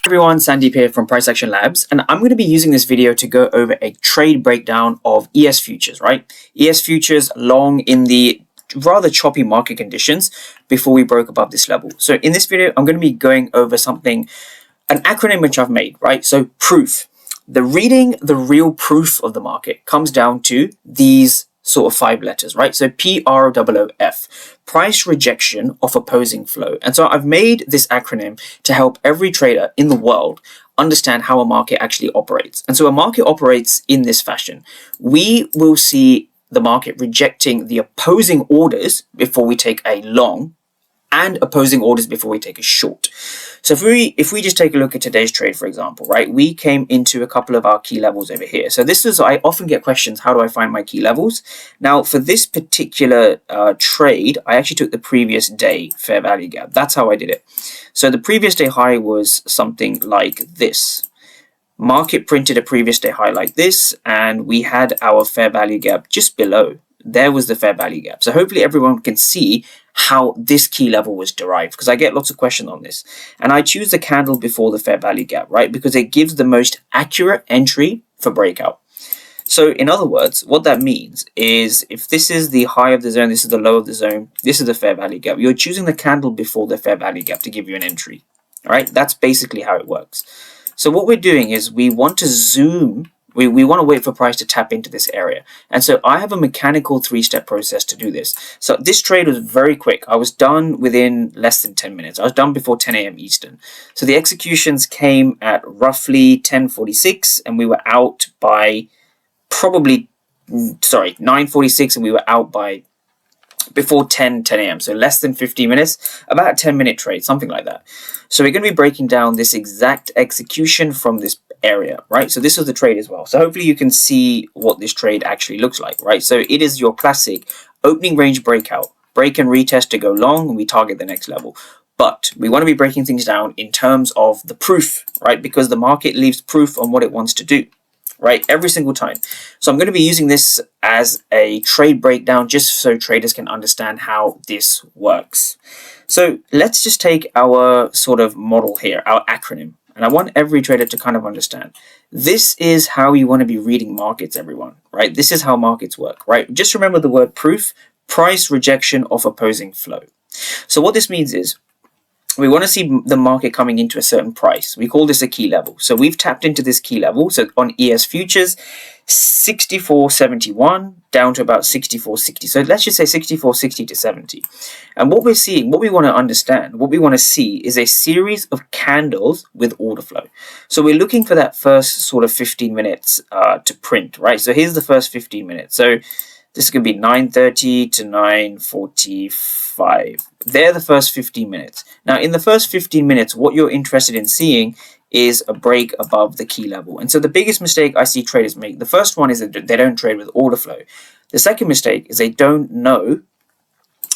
Everyone, Sandeep here from Price Action Labs, and I'm going to be using this video to go over a trade breakdown of ES futures, right? ES futures long in the rather choppy market conditions before we broke above this level. So in this video, I'm going to be going over an acronym which I've made, right? So proof. The real proof of the market comes down to these sort of 5 letters, right? So PROOF, price rejection of opposing flow. And so I've made this acronym to help every trader in the world understand how a market actually operates. And so a market operates in this fashion. We will see the market rejecting the opposing orders before we take a long and opposing orders before we take a short. So if we just take a look at today's trade, for example, right, we came into a couple of our key levels over here. So I often get questions, how do I find my key levels? Now, for this particular trade, I actually took the previous day fair value gap. That's how I did it. So the previous day high was something like this. Market printed a previous day high like this, and we had our fair value gap just below. There was the fair value gap. So hopefully everyone can see how this key level was derived, because I get lots of questions on this. And I choose the candle before the fair value gap, right? Because it gives the most accurate entry for breakout. So in other words, what that means is if this is the high of the zone, this is the low of the zone, this is the fair value gap, you're choosing the candle before the fair value gap to give you an entry. All right, that's basically how it works. So what we're doing is we want to zoom. We want to wait for price to tap into this area. And so I have a mechanical 3-step process to do this. So this trade was very quick. I was done within less than 10 minutes. I was done before 10 a.m. Eastern. So the executions came at roughly 10:46 and we were out by 9:46 and we were out by before 10 a.m. So less than 50 minutes, about a 10-minute trade, something like that. So we're going to be breaking down this exact execution from this area, right? So this was the trade as well. So hopefully you can see what this trade actually looks like, right? So it is your classic opening range breakout, break and retest to go long, and we target the next level. But we want to be breaking things down in terms of the proof, right? Because the market leaves proof on what it wants to do, right? Every single time. So I'm going to be using this as a trade breakdown just so traders can understand how this works. So let's just take our sort of model here, our acronym. And I want every trader to kind of understand. This is how you want to be reading markets, everyone, right? This is how markets work, right? Just remember the word proof, price rejection of opposing flow. So what this means is we want to see the market coming into a certain price. We call this a key level. So we've tapped into this key level. So on ES futures, 64.71 down to about 64.60. So let's just say 64.60 to 70. And what we're seeing, what we want to understand, what we want to see is a series of candles with order flow. So we're looking for that first sort of 15 minutes to print, right? So here's the first 15 minutes. So this is going to be 9:30 to 9:45. They're the first 15 minutes. Now, in the first 15 minutes, what you're interested in seeing is a break above the key level. And so the biggest mistake I see traders make, the first one is that they don't trade with order flow. The second mistake is they don't know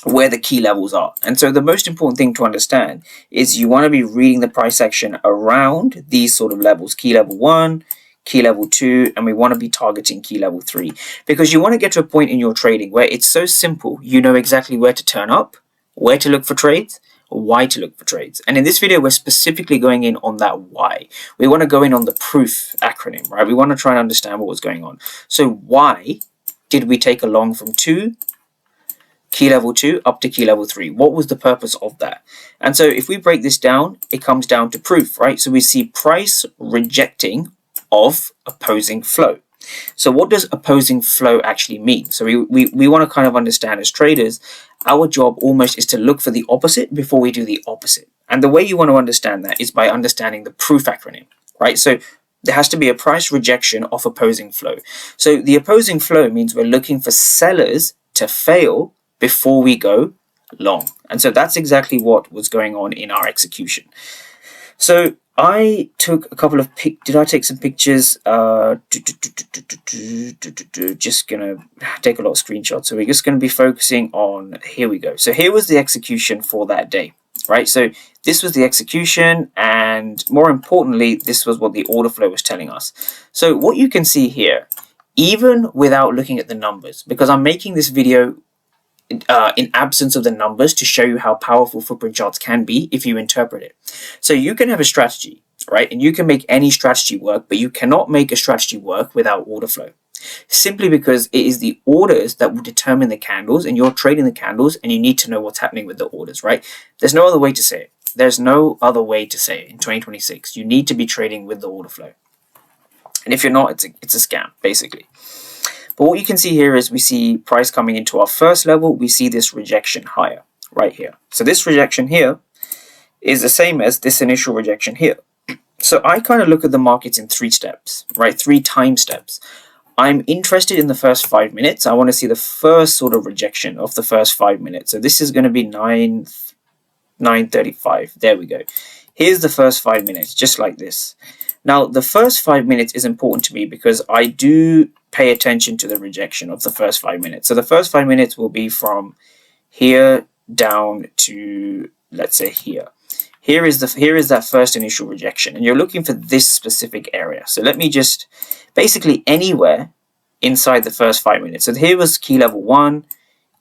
where the key levels are. And so the most important thing to understand is you want to be reading the price action around these sort of levels, key level 1, key level 2, and we want to be targeting key level 3, because you want to get to a point in your trading where it's so simple, you know exactly where to turn up, where to look for trades, why to look for trades. And in this video, we're specifically going in on that why. We want to go in on the proof acronym, right? We want to try and understand what was going on. So why did we take a long from key level 2 up to key level 3? What was the purpose of that? And so if we break this down, it comes down to proof, right? So we see price rejecting of opposing flow. So what does opposing flow actually mean? So we want to kind of understand as traders, our job almost is to look for the opposite before we do the opposite. And the way you want to understand that is by understanding the proof acronym, right? So there has to be a price rejection of opposing flow. So the opposing flow means we're looking for sellers to fail before we go long. And so that's exactly what was going on in our execution. So I took a couple of did I take some pictures? Just gonna take a lot of screenshots. So we're just gonna be focusing on, here we go. So here was the execution for that day, right? So this was the execution, and more importantly, this was what the order flow was telling us. So what you can see here, even without looking at the numbers, because I'm making this video in absence of the numbers to show you how powerful footprint charts can be if you interpret it. So you can have a strategy right? And you can make any strategy work, but you cannot make a strategy work without order flow. Simply because it is the orders that will determine the candles, and you're trading the candles, and you need to know what's happening with the orders, right? There's no other way to say it. There's no other way to say it in 2026. You need to be trading with the order flow. And if you're not, it's a scam, basically. But what you can see here is we see price coming into our first level. We see this rejection higher right here. So this rejection here is the same as this initial rejection here. So I kind of look at the markets in 3 steps, right? 3 time steps. I'm interested in the first 5 minutes. I want to see the first sort of rejection of the first 5 minutes. So this is going to be 9:35. There we go. Here's the first 5 minutes, just like this. Now, the first 5 minutes is important to me because I do pay attention to the rejection of the first 5 minutes. So the first 5 minutes will be from here down to, let's say, here. Here is that first initial rejection, and you're looking for this specific area. So let me just, basically anywhere inside the first 5 minutes. So here was key level 1,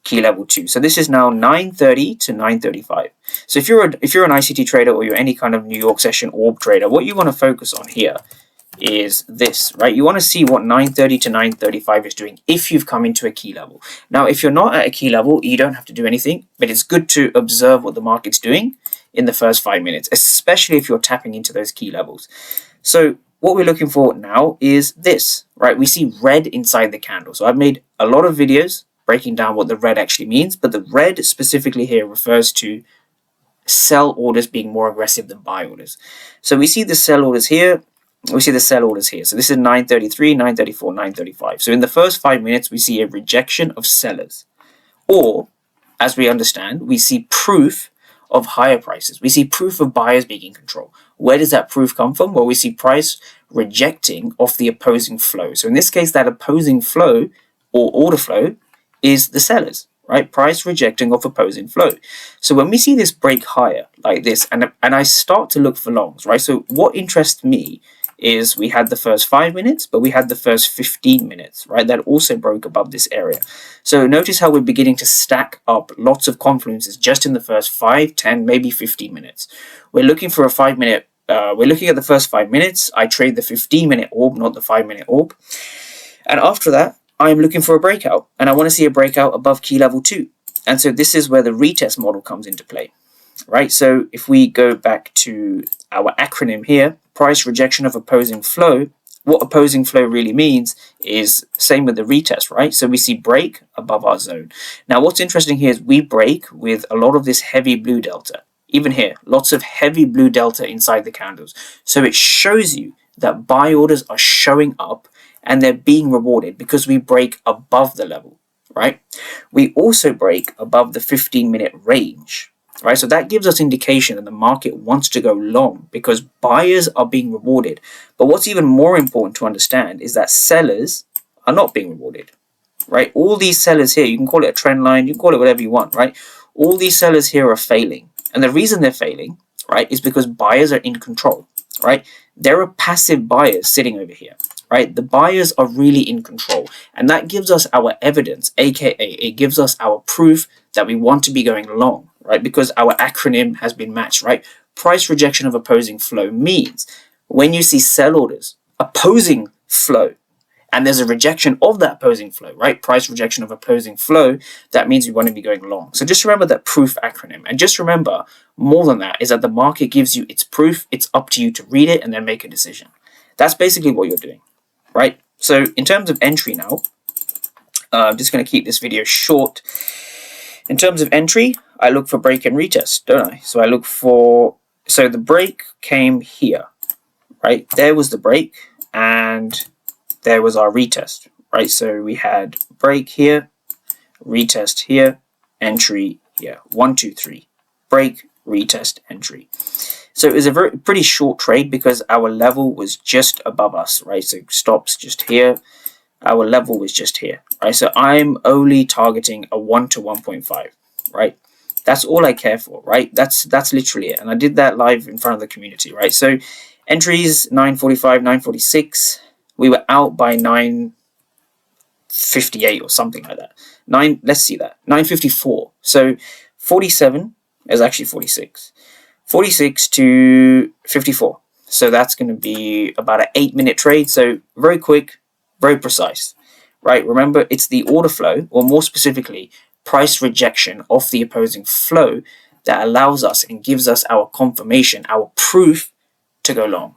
key level 2. So this is now 9:30 to 9:35. So if you're an ICT trader or you're any kind of New York session orb trader, what you want to focus on here is this, right? You want to see what 9:30 to 9:35 is doing if you've come into a key level. Now, if you're not at a key level, you don't have to do anything, but it's good to observe what the market's doing in the first 5 minutes, especially if you're tapping into those key levels. So what we're looking for now is this, right? We see red inside the candle. So I've made a lot of videos breaking down what the red actually means, but the red specifically here refers to sell orders being more aggressive than buy orders. So we see the sell orders here, we see the sell orders here. So this is 9:33, 9:34, 9:35. So in the first 5 minutes, we see a rejection of sellers. Or, as we understand, we see proof of higher prices. We see proof of buyers being in control. Where does that proof come from? Well, we see price rejecting off the opposing flow. So in this case, that opposing flow or order flow is the sellers, right? Price rejecting off opposing flow. So when we see this break higher like this, and I start to look for longs, right? So what interests me is we had the first 5 minutes, but we had the first 15 minutes, right? That also broke above this area. So notice how we're beginning to stack up lots of confluences just in the first 5, 10, maybe 15 minutes. We're looking for a 5 minute, we're looking at the first 5 minutes. I trade the 15-minute orb, not the 5-minute orb. And after that, I'm looking for a breakout, and I want to see a breakout above key level 2. And so this is where the retest model comes into play, right? So if we go back to our acronym here, price rejection of opposing flow, what opposing flow really means is same with the retest, right? So we see break above our zone. Now, what's interesting here is we break with a lot of this heavy blue delta. Even here, lots of heavy blue delta inside the candles. So it shows you that buy orders are showing up and they're being rewarded because we break above the level, right? We also break above the 15-minute range, right? So that gives us indication that the market wants to go long because buyers are being rewarded. But what's even more important to understand is that sellers are not being rewarded, right? All these sellers here, you can call it a trend line, you can call it whatever you want, right? All these sellers here are failing. And the reason they're failing, right, is because buyers are in control, right? There are passive buyers sitting over here, right? The buyers are really in control. And that gives us our evidence, aka it gives us our proof that we want to be going long, right? Because our acronym has been matched, right? Price rejection of opposing flow means when you see sell orders opposing flow, and there's a rejection of that opposing flow, right? Price rejection of opposing flow, that means we want to be going long. So just remember that proof acronym. And just remember, more than that, is that the market gives you its proof. It's up to you to read it and then make a decision. That's basically what you're doing, right? So in terms of entry now, I'm just going to keep this video short. In terms of entry, I look for break and retest, don't I? So I look for, so the break came here, right? There was the break, and there was our retest, right? So we had break here, retest here, entry here. 1, 2, 3. Break, retest, entry. So it was a pretty short trade because our level was just above us, right? So stops just here. Our level was just here, right? So I'm only targeting a 1 to 1.5, right? That's all I care for, right? That's literally it. And I did that live in front of the community, right? So entries 9:45, 9:46. We were out by 9:58 or something like that. Let's see that. 9:54. So 47 is actually 46. 46 to 54. So that's going to be about an 8-minute trade. So very quick, very precise, right? Remember, it's the order flow, or more specifically, price rejection of the opposing flow that allows us and gives us our confirmation, our proof to go long.